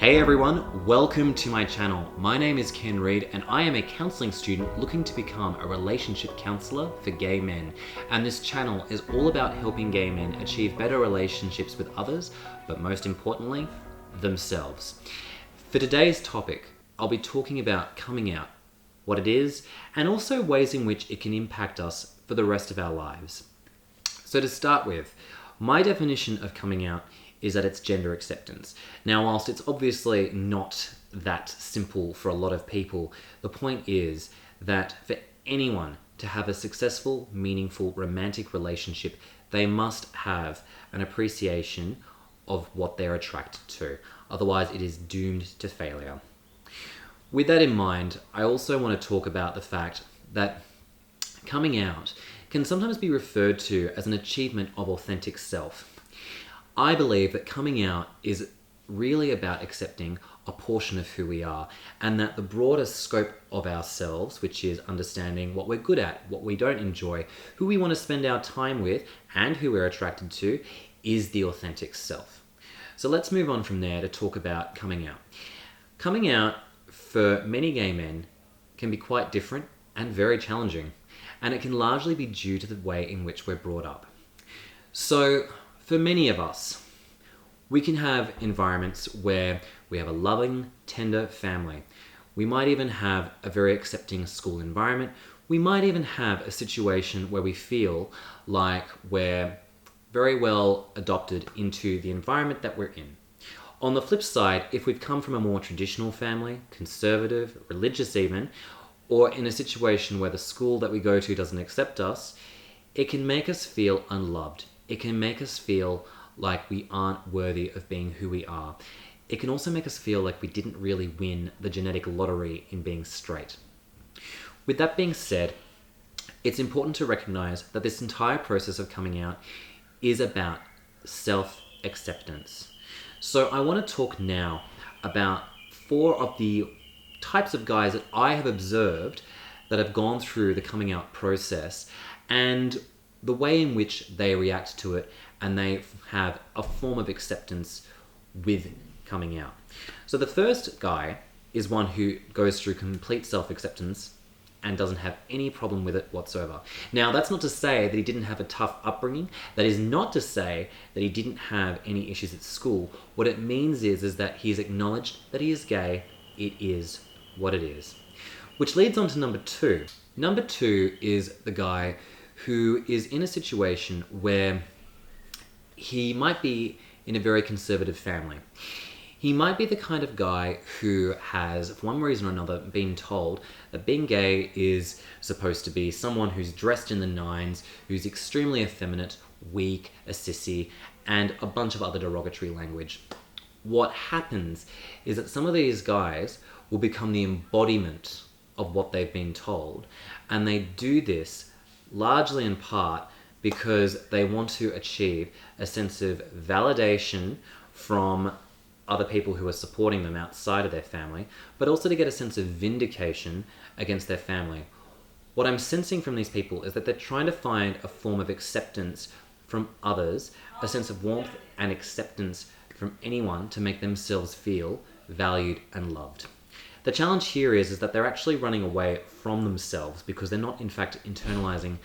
Hey everyone, welcome to my channel. My name is Ken Reid and I am a counselling student looking to become a relationship counsellor for gay men. And this channel is all about helping gay men achieve better relationships with others, but most importantly, themselves. For today's topic, I'll be talking about coming out, what it is, and also ways in which it can impact us for the rest of our lives. So to start with, my definition of coming out is that it's gender acceptance. Now, whilst it's obviously not that simple for a lot of people, the point is that for anyone to have a successful, meaningful, romantic relationship, they must have an appreciation of what they're attracted to. Otherwise, it is doomed to failure. With that in mind, I also want to talk about the fact that coming out can sometimes be referred to as an achievement of authentic self. I believe that coming out is really about accepting a portion of who we are, and that the broader scope of ourselves, which is understanding what we're good at, what we don't enjoy, who we want to spend our time with, and who we're attracted to, is the authentic self. So let's move on from there to talk about coming out. Coming out for many gay men can be quite different and very challenging, and it can largely be due to the way in which we're brought up. So for many of us, we can have environments where we have a loving, tender family. We might even have a very accepting school environment. We might even have a situation where we feel like we're very well adopted into the environment that we're in. On the flip side, if we've come from a more traditional family, conservative, religious even, or in a situation where the school that we go to doesn't accept us, it can make us feel unloved. It can make us feel like we aren't worthy of being who we are. It can also make us feel like we didn't really win the genetic lottery in being straight. With that being said, it's important to recognize that this entire process of coming out is about self-acceptance. So I want to talk now about 4 of the types of guys that I have observed that have gone through the coming out process and the way in which they react to it, and they have a form of acceptance with coming out. So the first guy is one who goes through complete self-acceptance and doesn't have any problem with it whatsoever. Now, that's not to say that he didn't have a tough upbringing. That is not to say that he didn't have any issues at school. What it means is that he's acknowledged that he is gay. It is what it is. Which leads on to number 2. Number 2 is the guy who is in a situation where he might be in a very conservative family. He might be the kind of guy who has, for one reason or another, been told that being gay is supposed to be someone who's dressed in the nines, who's extremely effeminate, weak, a sissy, and a bunch of other derogatory language. What happens is that some of these guys will become the embodiment of what they've been told, and they do this largely in part because they want to achieve a sense of validation from other people who are supporting them outside of their family, but also to get a sense of vindication against their family. What I'm sensing from these people is that they're trying to find a form of acceptance from others, a sense of warmth and acceptance from anyone to make themselves feel valued and loved. The challenge here is that they're actually running away from themselves because they're not in fact internalizing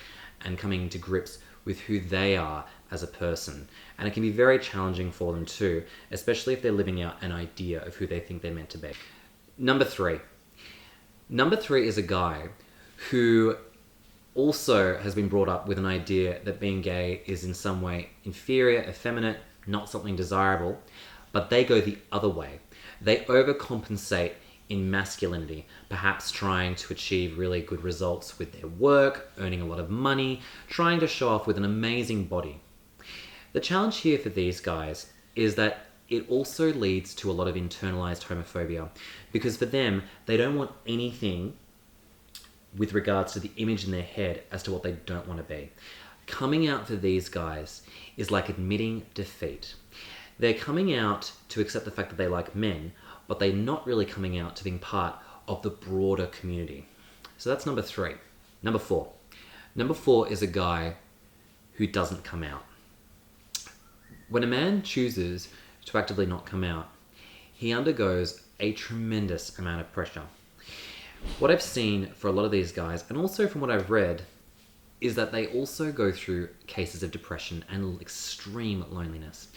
and coming to grips with who they are as a person. And it can be very challenging for them too, especially if they're living out an idea of who they think they're meant to be. Number 3. Number 3 is a guy who also has been brought up with an idea that being gay is in some way inferior, effeminate, not something desirable, but they go the other way. They overcompensate in masculinity, perhaps trying to achieve really good results with their work, earning a lot of money, trying to show off with an amazing body. The challenge here for these guys is that it also leads to a lot of internalized homophobia, because for them, they don't want anything with regards to the image in their head as to what they don't want to be. Coming out for these guys is like admitting defeat. They're coming out to accept the fact that they like men, but they're not really coming out to being part of the broader community. So that's number 3. Number 4. Number 4 is a guy who doesn't come out. When a man chooses to actively not come out, he undergoes a tremendous amount of pressure. What I've seen for a lot of these guys, and also from what I've read, is that they also go through cases of depression and extreme loneliness.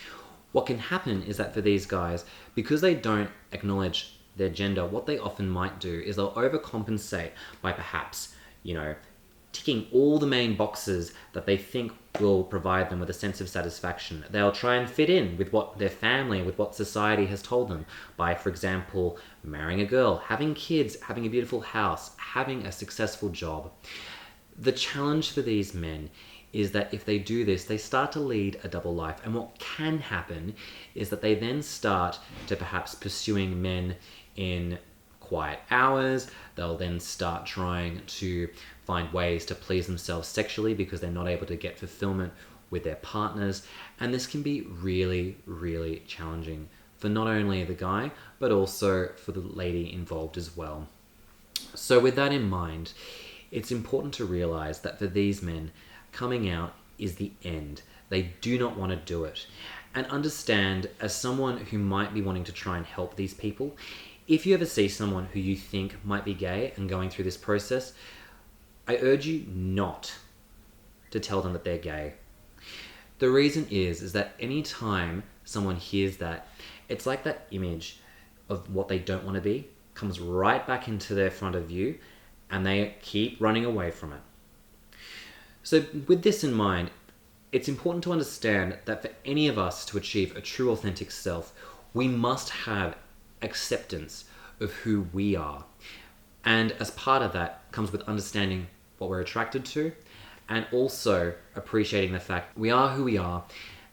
What can happen is that for these guys, because they don't acknowledge their gender, what they often might do is they'll overcompensate by perhaps, ticking all the main boxes that they think will provide them with a sense of satisfaction. They'll try and fit in with what their family, with what society has told them by, for example, marrying a girl, having kids, having a beautiful house, having a successful job. The challenge for these men is that if they do this, they start to lead a double life. And what can happen is that they then start to perhaps pursuing men in quiet hours. They'll then start trying to find ways to please themselves sexually because they're not able to get fulfillment with their partners. And this can be really, really challenging for not only the guy, but also for the lady involved as well. So with that in mind, it's important to realize that for these men, coming out is the end. They do not want to do it. And understand, as someone who might be wanting to try and help these people, if you ever see someone who you think might be gay and going through this process, I urge you not to tell them that they're gay. The reason is that any time someone hears that, it's like that image of what they don't want to be comes right back into their front of view, and they keep running away from it. So with this in mind, it's important to understand that for any of us to achieve a true authentic self, we must have acceptance of who we are. And as part of that comes with understanding what we're attracted to, and also appreciating the fact we are who we are,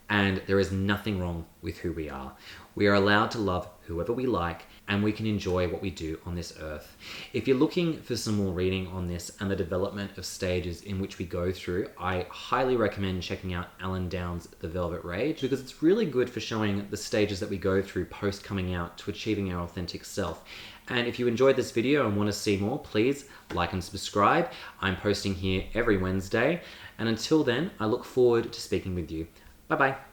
and there is nothing wrong with who we are. We are allowed to love whoever we like, and we can enjoy what we do on this earth. If you're looking for some more reading on this and the development of stages in which we go through, I highly recommend checking out Alan Downs' The Velvet Rage, because it's really good for showing the stages that we go through post coming out to achieving our authentic self. And if you enjoyed this video and want to see more, please like and subscribe. I'm posting here every Wednesday. And until then, I look forward to speaking with you. Bye-bye.